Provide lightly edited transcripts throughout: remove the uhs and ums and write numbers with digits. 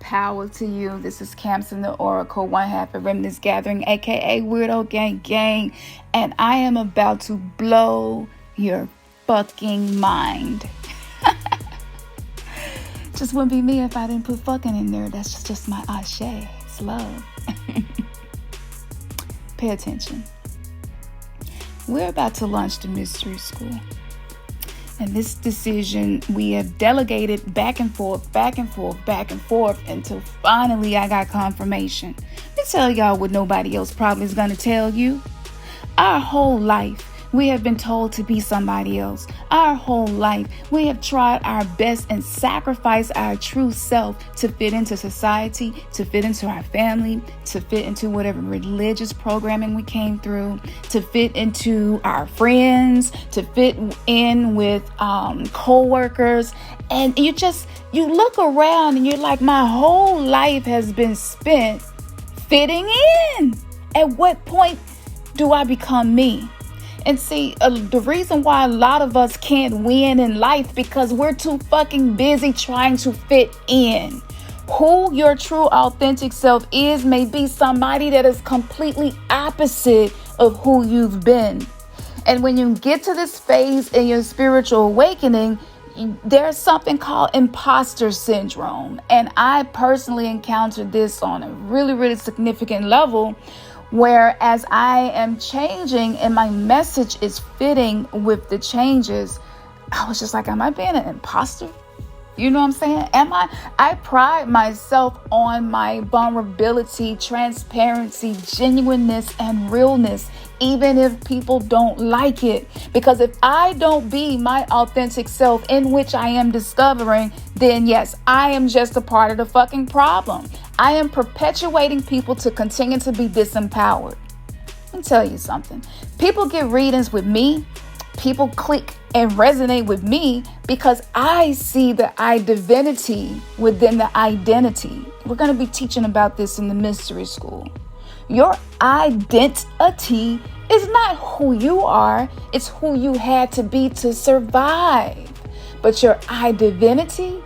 power to you. This is Camson the Oracle, one half of Remnants Gathering, aka Weirdo Gang, and I am about to blow your fucking mind. Just wouldn't be me if I didn't put fucking in there. That's just my ashe. It's love. Pay attention. We're about to launch the mystery school. And this decision, we have delegated back and forth until finally I got confirmation. Let me tell y'all what nobody else probably is going to tell you. Our whole life, we have been told to be somebody else. Our whole life, we have tried our best and sacrificed our true self to fit into society, to fit into our family, to fit into whatever religious programming we came through, to fit into our friends, to fit in with co-workers. And you look around and you're like, my whole life has been spent fitting in. At what point do I become me? And see, the reason why a lot of us can't win in life because we're too fucking busy trying to fit in. Who your true authentic self is may be somebody that is completely opposite of who you've been. And when you get to this phase in your spiritual awakening, there's something called imposter syndrome. And I personally encountered this on a really, really significant level. Whereas I am changing and my message is fitting with the changes, I was just like, am I being an imposter? You know what I'm saying? I pride myself on my vulnerability, transparency, genuineness, and realness, even if people don't like it. Because if I don't be my authentic self, in which I am discovering, then yes, I am just a part of the fucking problem. I am perpetuating people to continue to be disempowered. Let me tell you something. People get readings with me. People click and resonate with me because I see the I divinity within the identity. We're going to be teaching about this in the mystery school. Your identity is not who you are. It's who you had to be to survive. But your I divinity,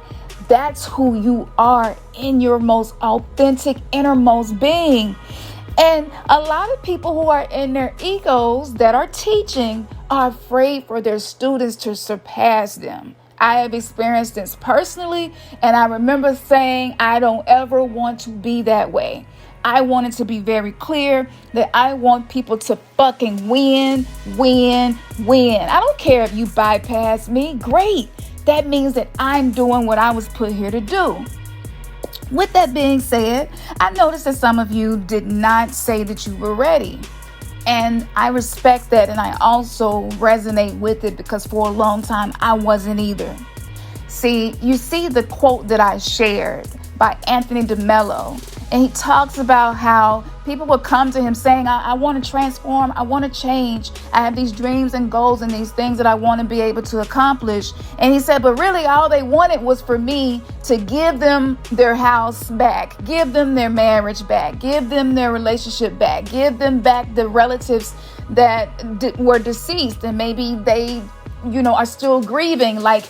that's who you are in your most authentic innermost being. And a lot of people who are in their egos that are teaching are afraid for their students to surpass them. I have experienced this personally, and I remember saying, I don't ever want to be that way. I wanted to be very clear that I want people to fucking win. I don't care if you bypass me. Great. That means that I'm doing what I was put here to do. With that being said, I noticed that some of you did not say that you were ready. And I respect that, and I also resonate with it because for a long time I wasn't either. See, you see the quote that I shared by Anthony DeMello, and he talks about how people would come to him saying, I want to transform, I want to change, I have these dreams and goals and these things that I want to be able to accomplish. And he said, but really all they wanted was for me to give them their house back, give them their marriage back, give them their relationship back, give them back the relatives that were deceased and maybe they, are still grieving. Like,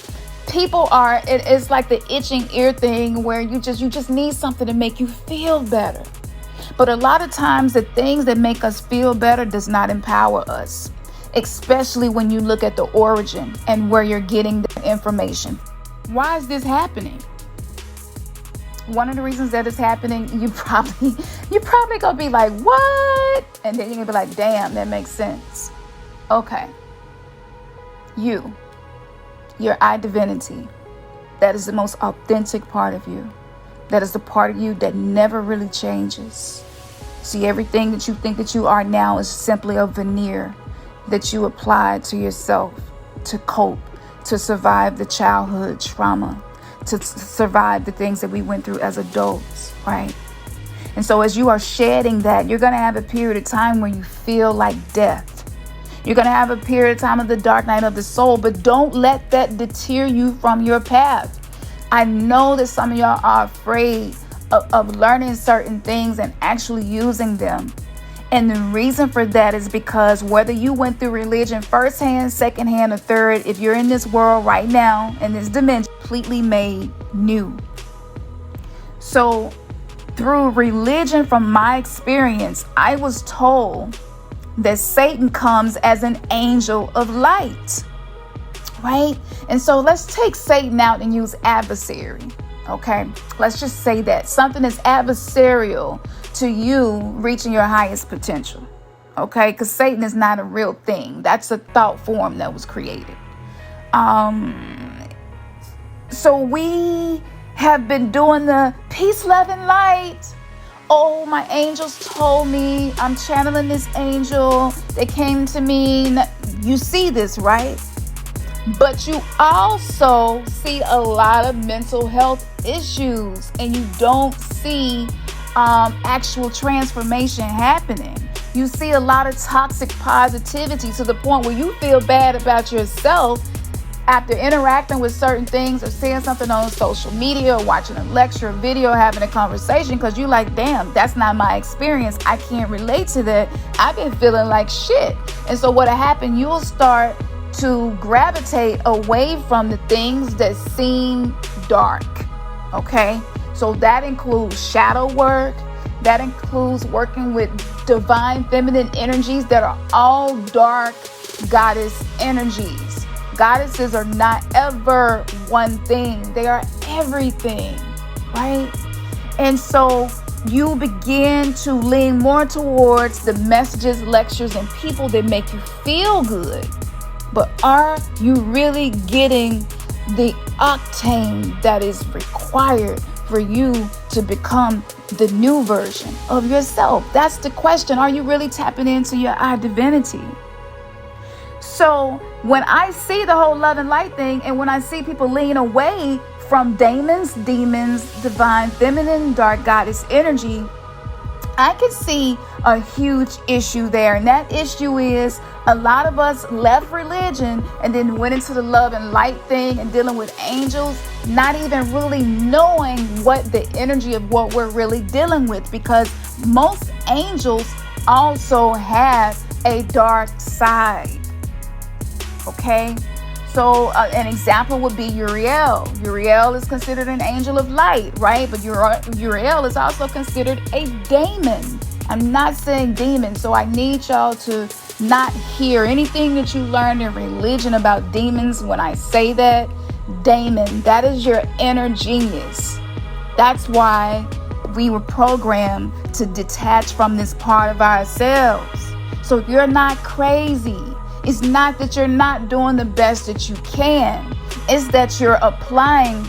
people are, it's like the itching ear thing where you just need something to make you feel better. But a lot of times the things that make us feel better does not empower us, especially when you look at the origin and where you're getting the information. Why is this happening? One of the reasons that it's happening, you're probably gonna be like, what? And then you're gonna be like, damn, that makes sense. Okay. Your I divinity, that is the most authentic part of you. That is the part of you that never really changes. See, everything that you think that you are now is simply a veneer that you applied to yourself to cope, to survive the childhood trauma, to survive the things that we went through as adults, right? And so as you are shedding that, you're going to have a period of time where you feel like death. You're going to have a period of time of the dark night of the soul, but don't let that deter you from your path. I know that some of y'all are afraid of learning certain things and actually using them. And the reason for that is because whether you went through religion firsthand, secondhand, or third, if you're in this world right now, in this dimension, completely made new. So through religion, from my experience, I was told that Satan comes as an angel of light, right? And so let's take Satan out and use adversary, okay? Let's just say that something is adversarial to you reaching your highest potential, okay? Because Satan is not a real thing. That's a thought form that was created. So we have been doing the peace, love, and light. Oh, my angels told me, I'm channeling this angel. They came to me. You see this, right? But you also see a lot of mental health issues, and you don't see actual transformation happening. You see a lot of toxic positivity to the point where you feel bad about yourself after interacting with certain things or seeing something on social media or watching a lecture, a video, having a conversation, because you're like, damn, that's not my experience. I can't relate to that. I've been feeling like shit. And so what'll happen, you'll start to gravitate away from the things that seem dark. Okay? So that includes shadow work. That includes working with divine feminine energies that are all dark goddess energies. Goddesses are not ever one thing. They are everything, right? And so you begin to lean more towards the messages, lectures, and people that make you feel good. But are you really getting the octane that is required for you to become the new version of yourself? That's the question. Are you really tapping into your divinity? So when I see the whole love and light thing, and when I see people lean away from demons, divine feminine, dark goddess energy, I can see a huge issue there. And that issue is a lot of us left religion and then went into the love and light thing and dealing with angels, not even really knowing what the energy of what we're really dealing with, because most angels also have a dark side. Okay, so an example would be Uriel. Uriel is considered an angel of light, right? But Uriel is also considered a daemon. I'm not saying demon, so I need y'all to not hear anything that you learned in religion about demons when I say that. Daemon, that is your inner genius. That's why we were programmed to detach from this part of ourselves. So if you're not crazy, it's not that you're not doing the best that you can. It's that you're applying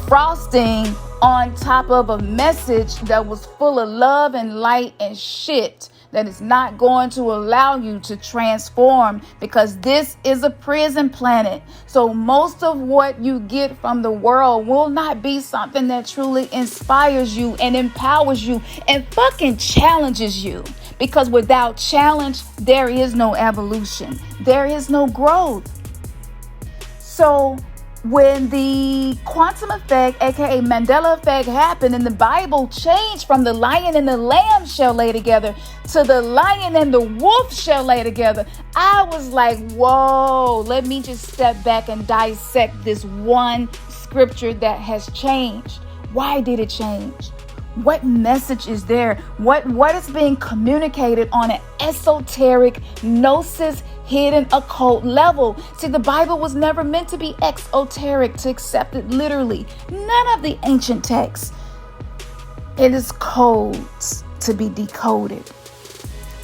frosting on top of a message that was full of love and light and shit that is not going to allow you to transform, because this is a prison planet. So most of what you get from the world will not be something that truly inspires you and empowers you and fucking challenges you. Because without challenge, there is no evolution. There is no growth. So when the quantum effect, aka Mandela effect, happened and the Bible changed from the lion and the lamb shall lay together to the lion and the wolf shall lay together, I was like, whoa, let me just step back and dissect this one scripture that has changed. Why did it change? What message is there? What is being communicated on an esoteric, gnosis, hidden, occult level? See, the Bible was never meant to be exoteric, to accept it literally. None of the ancient texts. It is codes to be decoded.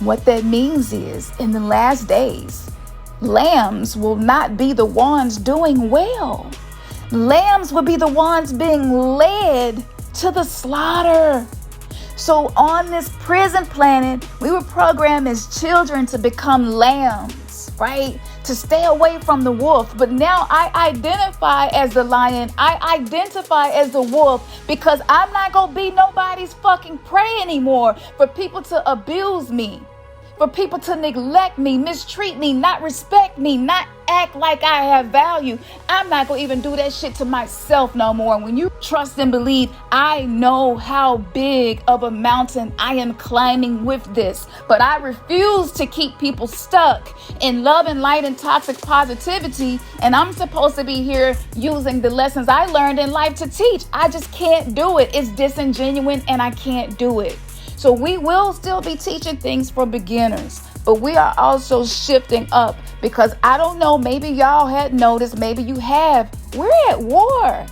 What that means is, in the last days, lambs will not be the ones doing well. Lambs will be the ones being led to the slaughter. So on this prison planet, we were programmed as children to become lambs, right? To stay away from the wolf. But now I identify as the lion. I identify as the wolf, because I'm not going to be nobody's fucking prey anymore for people to abuse me, for people to neglect me, mistreat me, not respect me, not act like I have value. I'm not going to even do that shit to myself no more. When you trust and believe, I know how big of a mountain I am climbing with this, but I refuse to keep people stuck in love and light and toxic positivity. And I'm supposed to be here using the lessons I learned in life to teach. I just can't do it. It's disingenuous and I can't do it. So we will still be teaching things for beginners, but we are also shifting up because I don't know, maybe y'all had noticed, maybe you have. We're at war.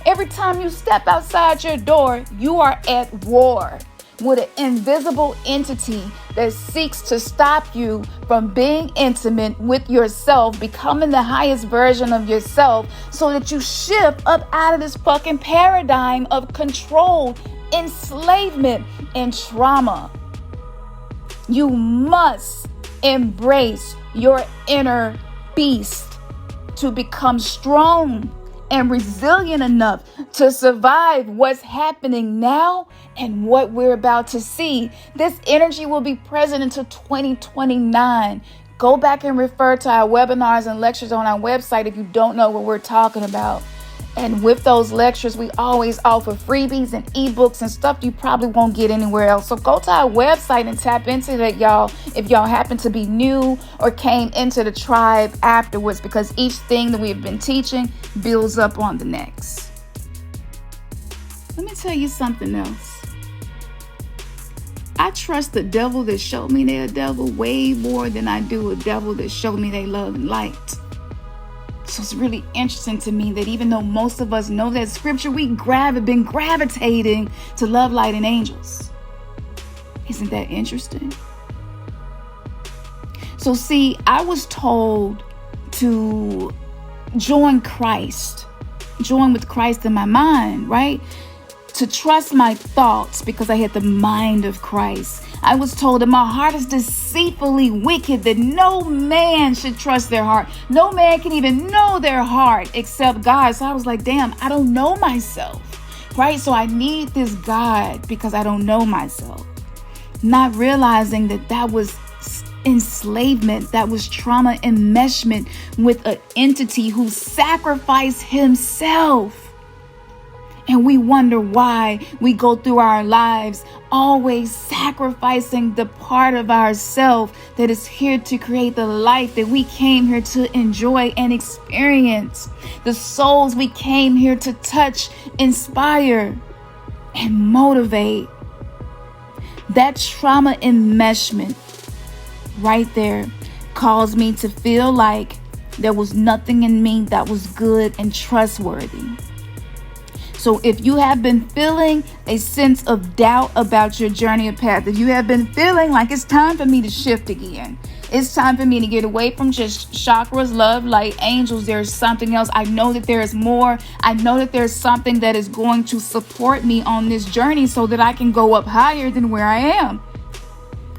Every time you step outside your door, you are at war with an invisible entity that seeks to stop you from being intimate with yourself, becoming the highest version of yourself, so that you shift up out of this fucking paradigm of control, enslavement, and trauma. You must embrace your inner beast to become strong and resilient enough to survive what's happening now and what we're about to see. This energy will be present until 2029. Go back and refer to our webinars and lectures on our website if you don't know what we're talking about. And with those lectures, we always offer freebies and ebooks and stuff you probably won't get anywhere else. So go to our website and tap into that, y'all, if y'all happen to be new or came into the tribe afterwards, because each thing that we've been teaching builds up on the next. Let me tell you something else. I trust the devil that showed me they're a devil way more than I do a devil that showed me they love and light. So it's really interesting to me that even though most of us know that scripture, we have been gravitating to love, light, and angels. Isn't that interesting? So see, I was told to join with Christ in my mind, right? To trust my thoughts because I had the mind of Christ. I was told that my heart is deceitfully wicked, that no man should trust their heart. No man can even know their heart except God. So I was like, damn, I don't know myself, right? So I need this God because I don't know myself. Not realizing that that was enslavement, that was trauma enmeshment with an entity who sacrificed himself. And we wonder why we go through our lives always sacrificing the part of ourselves that is here to create the life that we came here to enjoy and experience. The souls we came here to touch, inspire, and motivate. That trauma enmeshment right there caused me to feel like there was nothing in me that was good and trustworthy. So if you have been feeling a sense of doubt about your journey or path, if you have been feeling like it's time for me to shift again, it's time for me to get away from just chakras, love, light, angels, there's something else. I know that there is more. I know that there's something that is going to support me on this journey so that I can go up higher than where I am.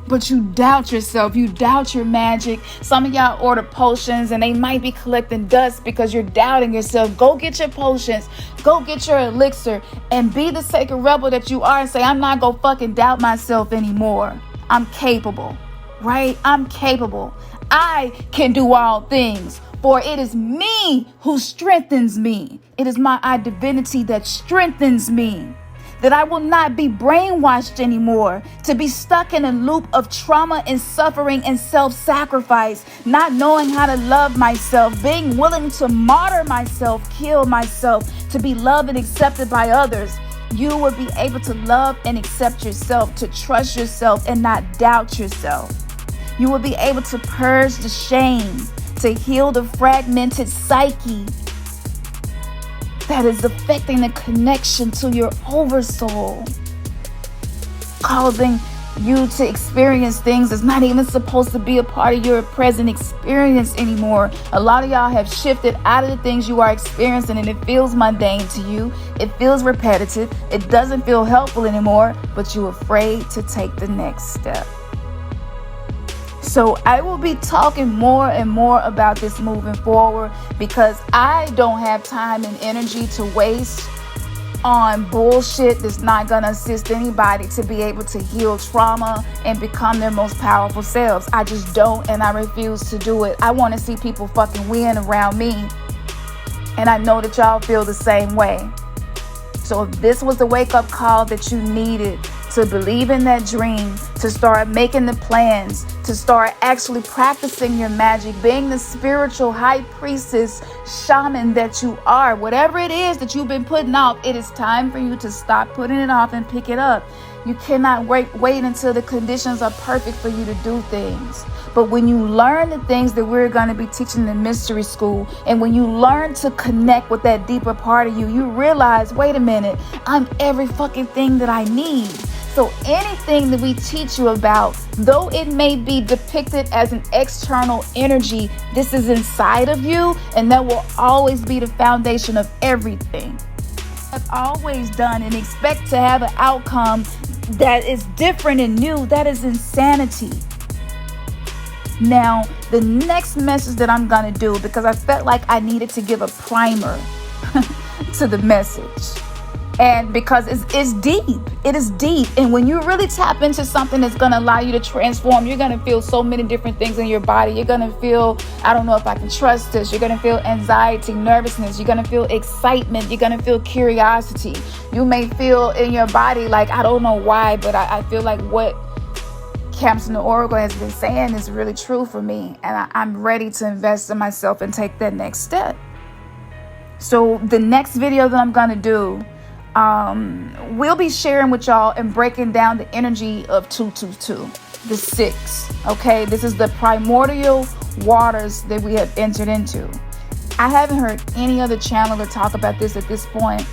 But you doubt yourself. You doubt your magic. Some of y'all order potions and they might be collecting dust because you're doubting yourself. Go get your potions. Go get your elixir and be the sacred rebel that you are and say, I'm not going to fucking doubt myself anymore. I'm capable, right? I'm capable. I can do all things, for it is me who strengthens me. It is my divinity that strengthens me. That I will not be brainwashed anymore to be stuck in a loop of trauma and suffering and self-sacrifice, not knowing how to love myself, being willing to martyr myself, kill myself, to be loved and accepted by others. You will be able to love and accept yourself, to trust yourself and not doubt yourself. You will be able to purge the shame, to heal the fragmented psyche that is affecting the connection to your oversoul, causing you to experience things that's not even supposed to be a part of your present experience anymore. A lot of y'all have shifted out of the things you are experiencing and it feels mundane to you. It feels repetitive. It doesn't feel helpful anymore, but you're afraid to take the next step. So I will be talking more and more about this moving forward because I don't have time and energy to waste on bullshit that's not going to assist anybody to be able to heal trauma and become their most powerful selves. I just don't, and I refuse to do it. I want to see people fucking win around me, and I know that y'all feel the same way. So if this was the wake-up call that you needed to believe in that dream, to start making the plans, to start actually practicing your magic, being the spiritual high priestess, shaman that you are, whatever it is that you've been putting off, it is time for you to stop putting it off and pick it up. You cannot wait until the conditions are perfect for you to do things. But when you learn the things that we're going to be teaching in mystery school, and when you learn to connect with that deeper part of you, you realize, wait a minute, I'm every fucking thing that I need. So anything that we teach you about, though it may be depicted as an external energy, this is inside of you, and that will always be the foundation of everything. I've always done and expect to have an outcome that is different and new. That is insanity. Now, the next message that I'm going to do, because I felt like I needed to give a primer to the message. And because it's deep. It is deep. And when you really tap into something that's going to allow you to transform, you're going to feel so many different things in your body. You're going to feel, I don't know if I can trust this. You're going to feel anxiety, nervousness. You're going to feel excitement. You're going to feel curiosity. You may feel in your body like, I don't know why, but I feel like what Camps in the Oracle has been saying is really true for me. And I'm ready to invest in myself and take that next step. So the next video that I'm going to do, we'll be sharing with y'all and breaking down the energy of 222, the 6. Okay, this is the primordial waters that we have entered into. I haven't heard any other channeler talk about this at this point.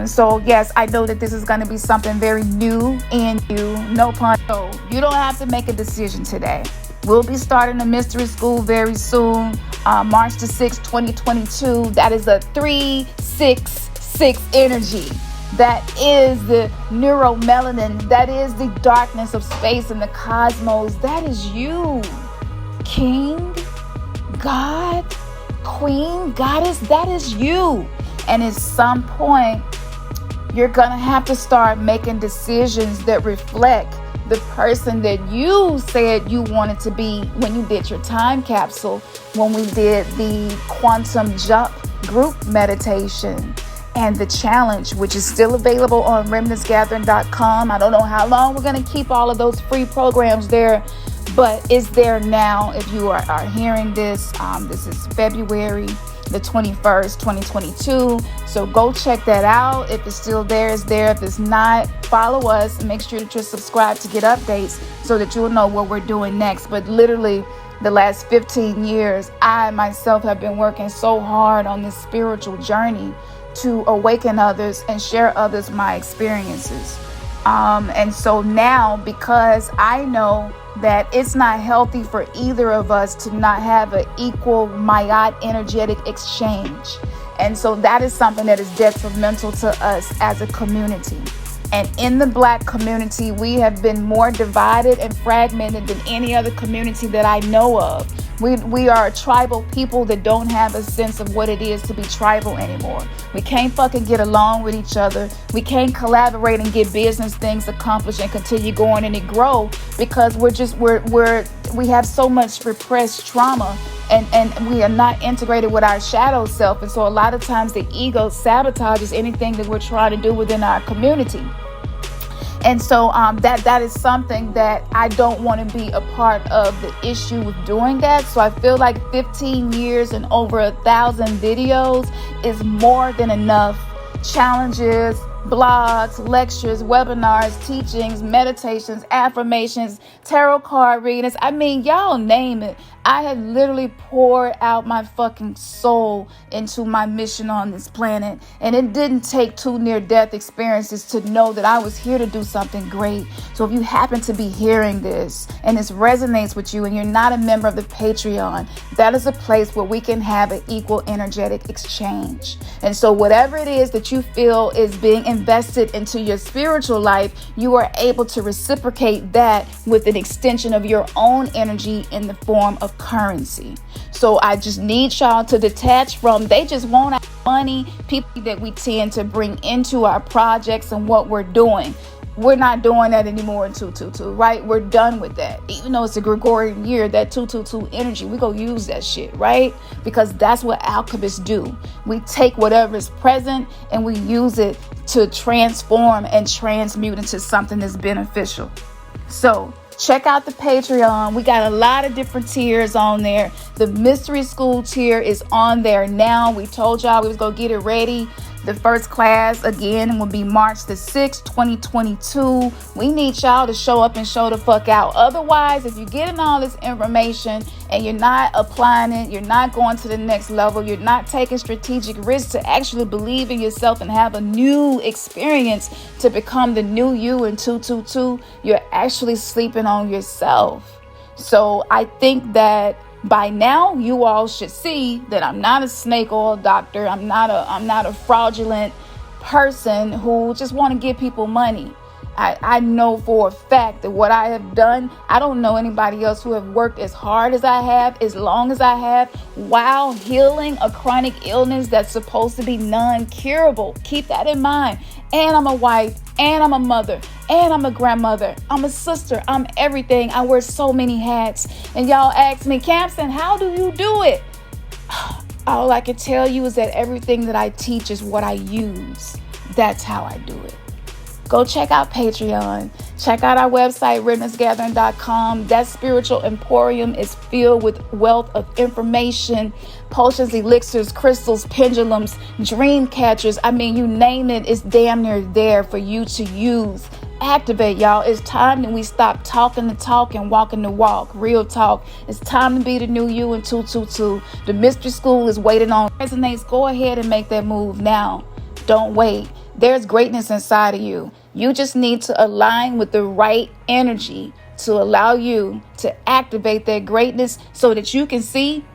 So yes, I know that this is going to be something very new and you, no pun. So you don't have to make a decision today. We'll be starting the mystery school very soon, March the 6th, 2022. That is a 366 energy. That is the neuromelanin. That is the darkness of space and the cosmos. That is you, king, god, queen, goddess. That is you. And at some point, you're going to have to start making decisions that reflect the person that you said you wanted to be when you did your time capsule, when we did the quantum jump group meditation and the challenge, which is still available on remnantsgathering.com. I don't know how long we're going to keep all of those free programs there, but it's there now. If you are hearing this, this is February the 21st, 2022. So go check that out. If it's still there, it's there. If it's not, follow us and make sure that you're subscribed to get updates so that you'll know what we're doing next. But literally the last 15 years, I myself have been working so hard on this spiritual journey to awaken others and share others my experiences. And so now, because I know that it's not healthy for either of us to not have an equal myot energetic exchange. And so that is something that is detrimental to us as a community. And in the Black community, we have been more divided and fragmented than any other community that I know of. We are a tribal people that don't have a sense of what it is to be tribal anymore. We can't fucking get along with each other. We can't collaborate and get business things accomplished and continue going and grow because we have so much repressed trauma and we are not integrated with our shadow self. And so a lot of times the ego sabotages anything that we're trying to do within our community. And so that is something that I don't want to be a part of the issue with doing that. So I feel like 15 years and over 1,000 videos is more than enough. Challenges, blogs, lectures, webinars, teachings, meditations, affirmations, tarot card readings. I mean, y'all name it. I have literally poured out my fucking soul into my mission on this planet. And it didn't take 2 near-death experiences to know that I was here to do something great. So if you happen to be hearing this and this resonates with you and you're not a member of the Patreon, that is a place where we can have an equal energetic exchange. And so whatever it is that you feel is being invested into your spiritual life, you are able to reciprocate that with an extension of your own energy in the form of currency. So I just need y'all to detach from, they just want money, people that we tend to bring into our projects and what we're doing. We're not doing that anymore in 222, right? We're done with that. Even though it's a Gregorian year, that 222 energy, we go use that shit, right? Because that's what alchemists do. We take whatever is present and we use it to transform and transmute into something that's beneficial. So check out the Patreon. We got a lot of different tiers on there. The Mystery School tier is on there now. We told y'all we was going to get it ready. The first class, again, will be March the 6th, 2022. We need y'all to show up and show the fuck out. Otherwise, if you're getting all this information and you're not applying it, you're not going to the next level, you're not taking strategic risks to actually believe in yourself and have a new experience to become the new you in 222, you're actually sleeping on yourself. So I think that by now, you all should see that I'm not a snake oil doctor. I'm not a fraudulent person who just want to give people money. I know for a fact that what I have done, I don't know anybody else who have worked as hard as I have, as long as I have, while healing a chronic illness that's supposed to be non-curable. Keep that in mind. And I'm a wife, and I'm a mother, and I'm a grandmother. I'm a sister. I'm everything. I wear so many hats. And y'all ask me, Campson, how do you do it? All I can tell you is that everything that I teach is what I use. That's how I do it. Go check out Patreon. Check out our website, REMNANTSGATHERING.com. That spiritual emporium is filled with wealth of information, potions, elixirs, crystals, pendulums, dream catchers. I mean, you name it, it's damn near there for you to use. Activate, y'all. It's time that we stop talking the talk and walking the walk. Real talk. It's time to be the new you in 222. The Mystery School is waiting on resonates. Go ahead and make that move now. Don't wait. There's greatness inside of you. You just need to align with the right energy to allow you to activate that greatness so that you can see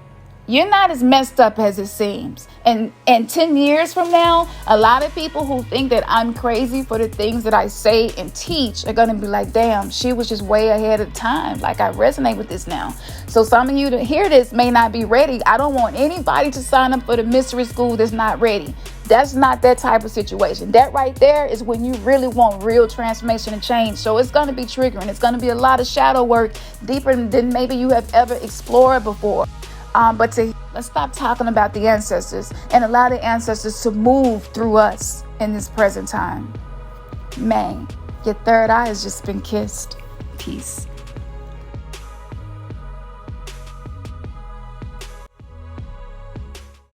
you're not as messed up as it seems. And 10 years from now, a lot of people who think that I'm crazy for the things that I say and teach are going to be like, damn, she was just way ahead of time. Like, I resonate with this now. So some of you to hear this may not be ready. I don't want anybody to sign up for the Mystery School that's not ready. That's not that type of situation. That right there is when you really want real transformation and change. So it's going to be triggering. It's going to be a lot of shadow work deeper than maybe you have ever explored before. But let's stop talking about the ancestors and allow the ancestors to move through us in this present time. Man, your third eye has just been kissed. Peace.